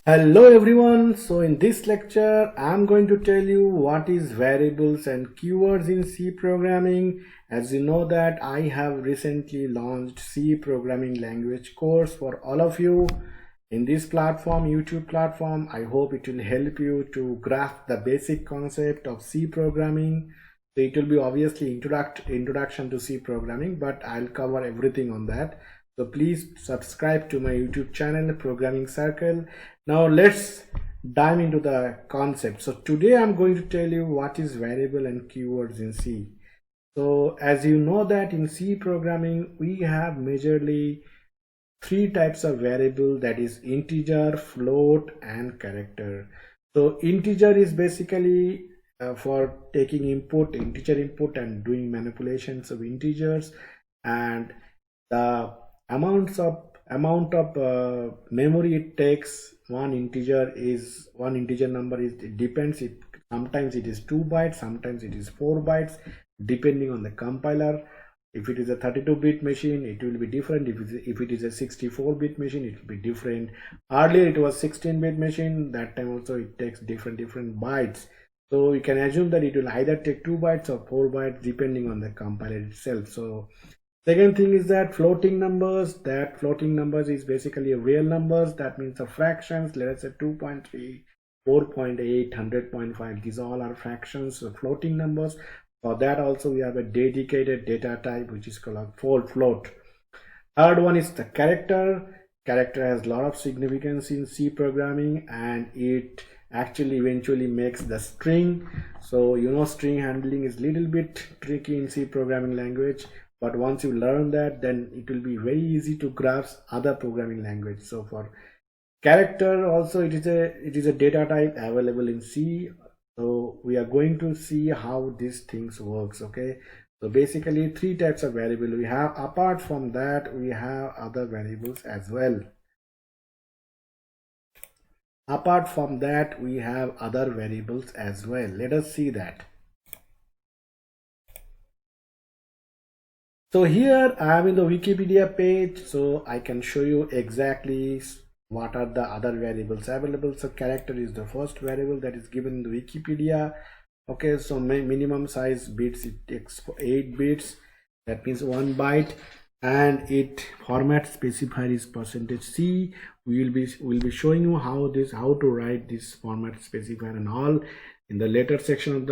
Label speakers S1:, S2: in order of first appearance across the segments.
S1: Hello everyone. So in this lecture I'm going to tell you what is variables and keywords in C programming. As you know that I have recently launched C programming language course for all of you in this platform, YouTube platform. I hope it will help you to grasp the basic concept of C programming. So it will be obviously introduction to C programming, but I'll cover everything on that. So please subscribe to my YouTube channel, Programming Circle. Now let's dive into the concept. So today I'm going to tell you what is variable and keywords in C. So as you know that in C programming, we have majorly three types of variable, that is integer, float and character. So integer is basically for taking integer input and doing manipulations of integers, and the amount of memory it takes one integer number is, it depends, it sometimes it is 2 bytes, sometimes it is 4 bytes, depending on the compiler. If it is a 32-bit machine, it will be different. If it is a 64-bit machine, it will be different. Earlier it was 16-bit machine, that time also it takes different bytes. So you can assume that it will either take 2 bytes or 4 bytes depending on the compiler itself. So second thing is that floating numbers. That floating numbers is basically real numbers. That means the fractions. Let us say 2.3, 4.8, 100.5. These all are fractions, so floating numbers. For that also we have a dedicated data type which is called a float. Third one is the character. Character has a lot of significance in C programming, and it actually eventually makes the string. So you know, string handling is a little bit tricky in C programming language, but once you learn that, then it will be very easy to grasp other programming language. So for character also, it is a data type available in C. So we are going to see how these things works. Okay, so basically three types of variable we have. Apart from that, we have other variables as well. Apart from that, we have other variables as well. Let us see that. So here I am in the Wikipedia page, so I can show you exactly what are the other variables available. So character is the first variable that is given in the Wikipedia. Okay, so minimum size bits, it takes 8 bits, that means 1 byte, and it format specifier is %C. We'll be showing you how to write this format specifier and all in the later section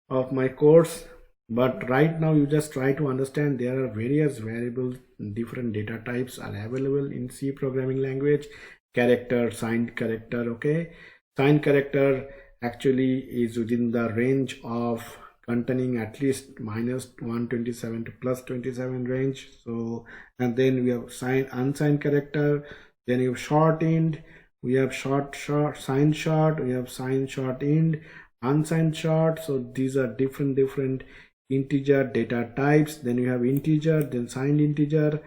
S1: of my course. But right now you just try to understand there are various variables, different data types are available in C programming language. Character, signed character. Okay, signed character actually is within the range of containing at least -127 to +27 range. So, and then we have unsigned character, then you have short int, we have short, signed short, we have signed short int, unsigned short. So these are different integer data types. Then you have integer, then signed integer,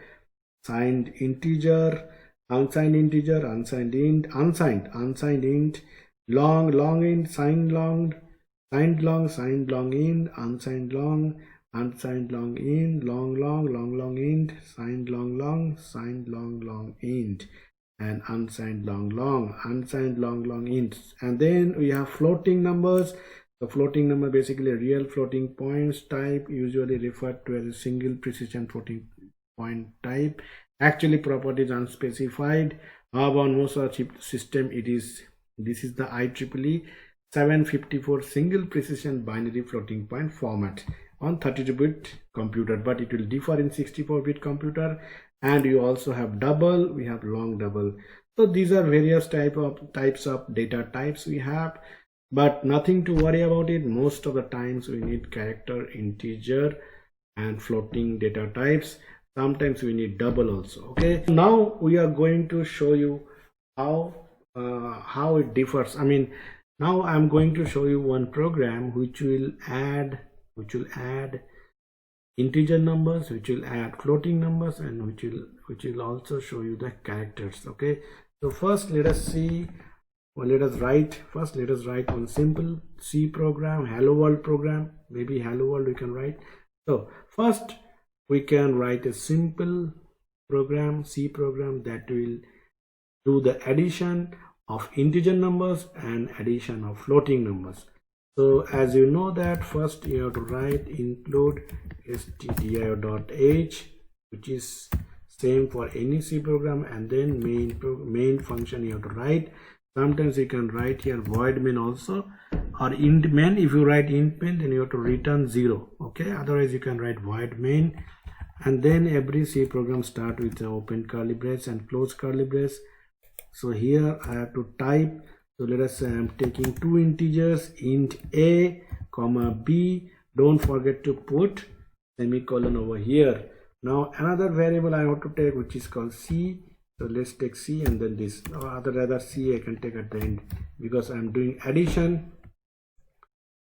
S1: unsigned integer, unsigned int, unsigned int, long int, signed long, signed long int, unsigned long int, long int, signed long int, and unsigned long int. And then we have floating numbers. The floating number basically a real floating points type, usually referred to as a single precision floating point type. Actually properties unspecified. However, on most of the system this is the IEEE 754 single precision binary floating point format on 32-bit computer, but it will differ in 64-bit computer. And you also have double, we have long double. So these are various types of data types we have, but nothing to worry about it. Most of the times we need character, integer and floating data types. Sometimes we need double also. Okay, now we are going to show you how it differs. Now I'm going to show you one program which will add integer numbers, which will add floating numbers, and which will also show you the characters. Okay, so first let us see. Well, let us write one simple C program, hello world program. Maybe hello world we can write. So first we can write a simple program, C program, that will do the addition of integer numbers and addition of floating numbers. So as you know that first you have to write include stdio.h, which is same for any C program, and then main function you have to write. Sometimes you can write here void main also, or int main. If you write int main, then you have to return 0. Okay, otherwise you can write void main. And then every C program start with the open curly brace and close curly brace. So here I have to type. So let us say I am taking two integers, int a comma b. Don't forget to put semicolon over here. Now another variable I have to take, which is called c. So let's take c, and then this, or rather c I can take at the end because I'm doing addition.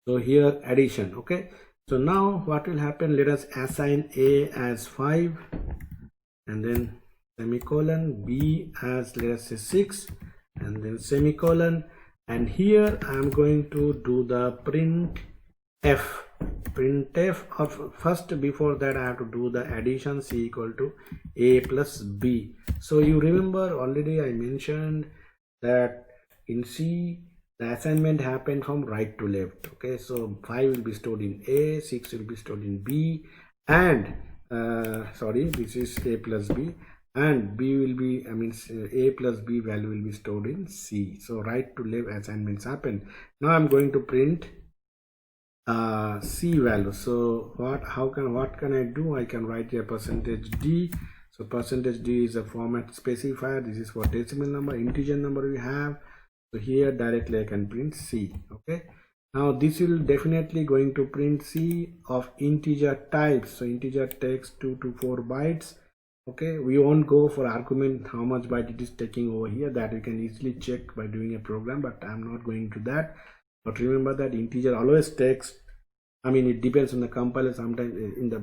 S1: So here addition. Okay, so now what will happen, let us assign a as 5 and then semicolon, b as let us say 6 and then semicolon, and here I'm going to do the printf. Or first, before that I have to do the addition, c equal to a plus b. So you remember already I mentioned that in C the assignment happened from right to left. Okay, so 5 will be stored in a, 6 will be stored in b, and this is a plus b, and b will be, a plus b value will be stored in c. So right to left assignments happen. Now I'm going to print c value. So what can I do? I can write here %d. So %d is a format specifier. This is for decimal number, integer number we have. So here directly I can print c. Okay, now this will definitely going to print c of integer types. So integer takes 2 to 4 bytes. Okay, we won't go for argument how much byte it is taking over here. That you can easily check by doing a program, but I'm not going to that. But remember that integer always takes, it depends on the compiler. Sometimes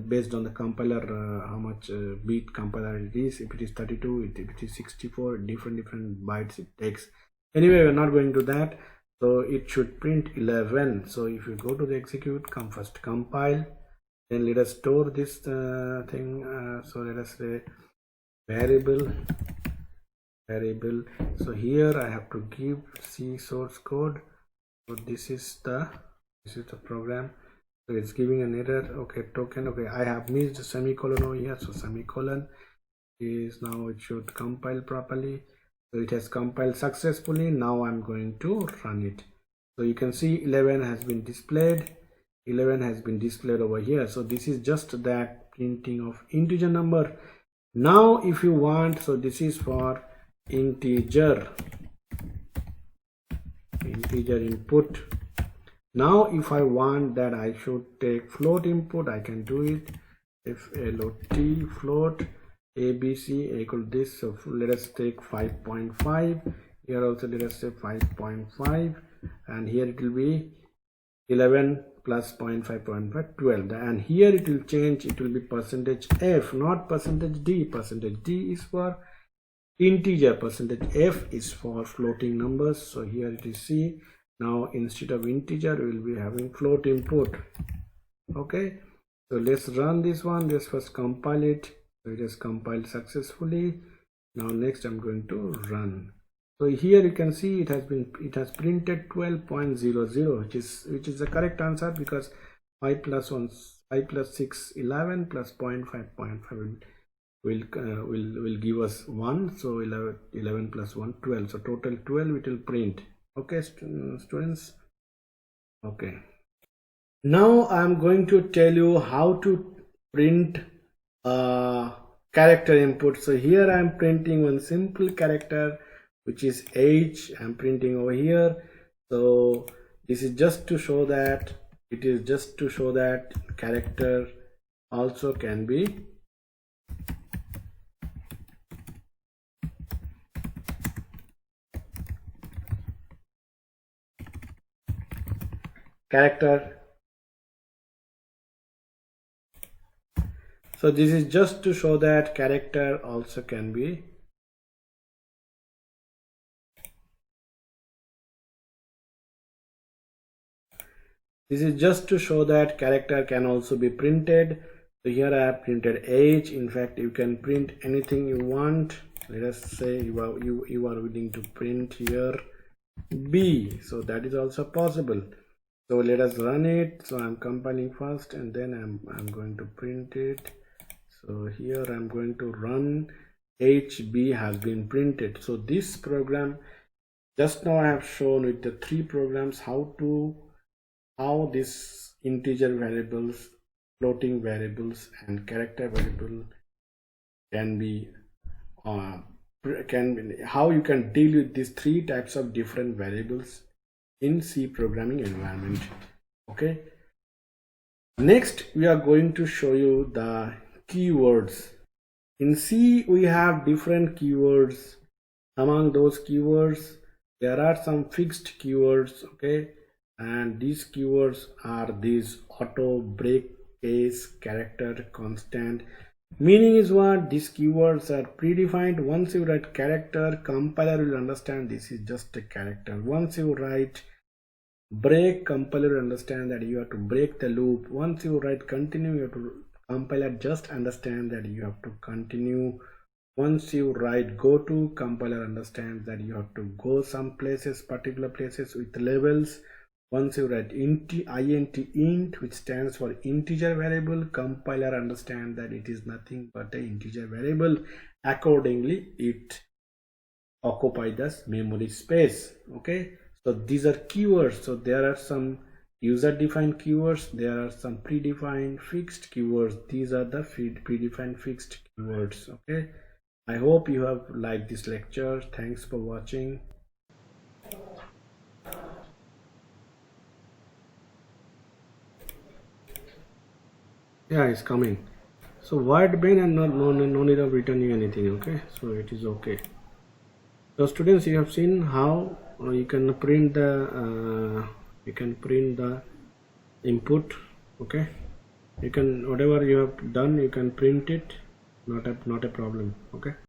S1: based on the compiler, how much bit compiler it is. If it is 32, if it is 64, different bytes it takes. Anyway, we're not going to that. So it should print 11. So if you go to the execute, first compile, then let us store this thing. So let us say variable. So here I have to give C source code. So this is the program. So it's giving an error. Okay, token. Okay, I have missed a semicolon over here. So semicolon is now, it should compile properly. So it has compiled successfully. Now I'm going to run it. So you can see 11 has been displayed. 11 has been displayed over here. So this is just that printing of integer number. Now if you want, so this is for integer input. Now if I want that I should take float input, I can do it. If float float abc equal this, so let us take 5.5. here also let us say 5.5, and here it will be 11 plus 0.5, 12, and here it will change, it will be %f, not %d. %d is for integer, %f is for floating numbers. So here it is c. Now instead of integer we will be having float input. Okay, so let's run this one. Let's first compile it. So it has compiled successfully. Now next I'm going to run. So here you can see it has printed 12.00, which is the correct answer, because 5 plus 6 11 plus 0.5 will give us 1. So 11 plus 1 12. So total 12 it will print. Okay, students. Okay, now I'm going to tell you how to print character input. So here I'm printing one simple character, which is H. I'm printing over here. So this is just to show that character also can be character. So this is just to show that character also can be character can also be printed. So here I have printed H. In fact, you can print anything you want. let us say you are willing to print here B, so that is also possible. So let us run it. So I'm compiling first and then I'm going to print it. So here I'm going to run HB has been printed. So this program, just now I have shown with the three programs how this integer variables, floating variables and character variable can be how you can deal with these three types of different variables in C programming environment. Okay, next we are going to show you the keywords. In C we have different keywords. Among those keywords there are some fixed keywords, okay, and these keywords are these: auto, break, case, character, constant. Meaning is what? These keywords are predefined. Once you write character, compiler will understand this is just a character. Once you write break, compiler will understand that you have to break the loop. Once you write continue, you have to compiler just understand that you have to continue. Once you write go to, compiler understands that you have to go some places, particular places with labels. Once you write int, which stands for integer variable, compiler understands that it is nothing but an integer variable. Accordingly, it occupies the memory space. Okay, so these are keywords. So there are some user-defined keywords. There are some predefined fixed keywords. These are the predefined fixed keywords. Okay, I hope you have liked this lecture. Thanks for watching. Yeah, it's coming. So void main and no need of returning anything. Okay, so it is okay. So students, you have seen how you can print the input. Okay, you can, whatever you have done, you can print it. Not a problem. Okay.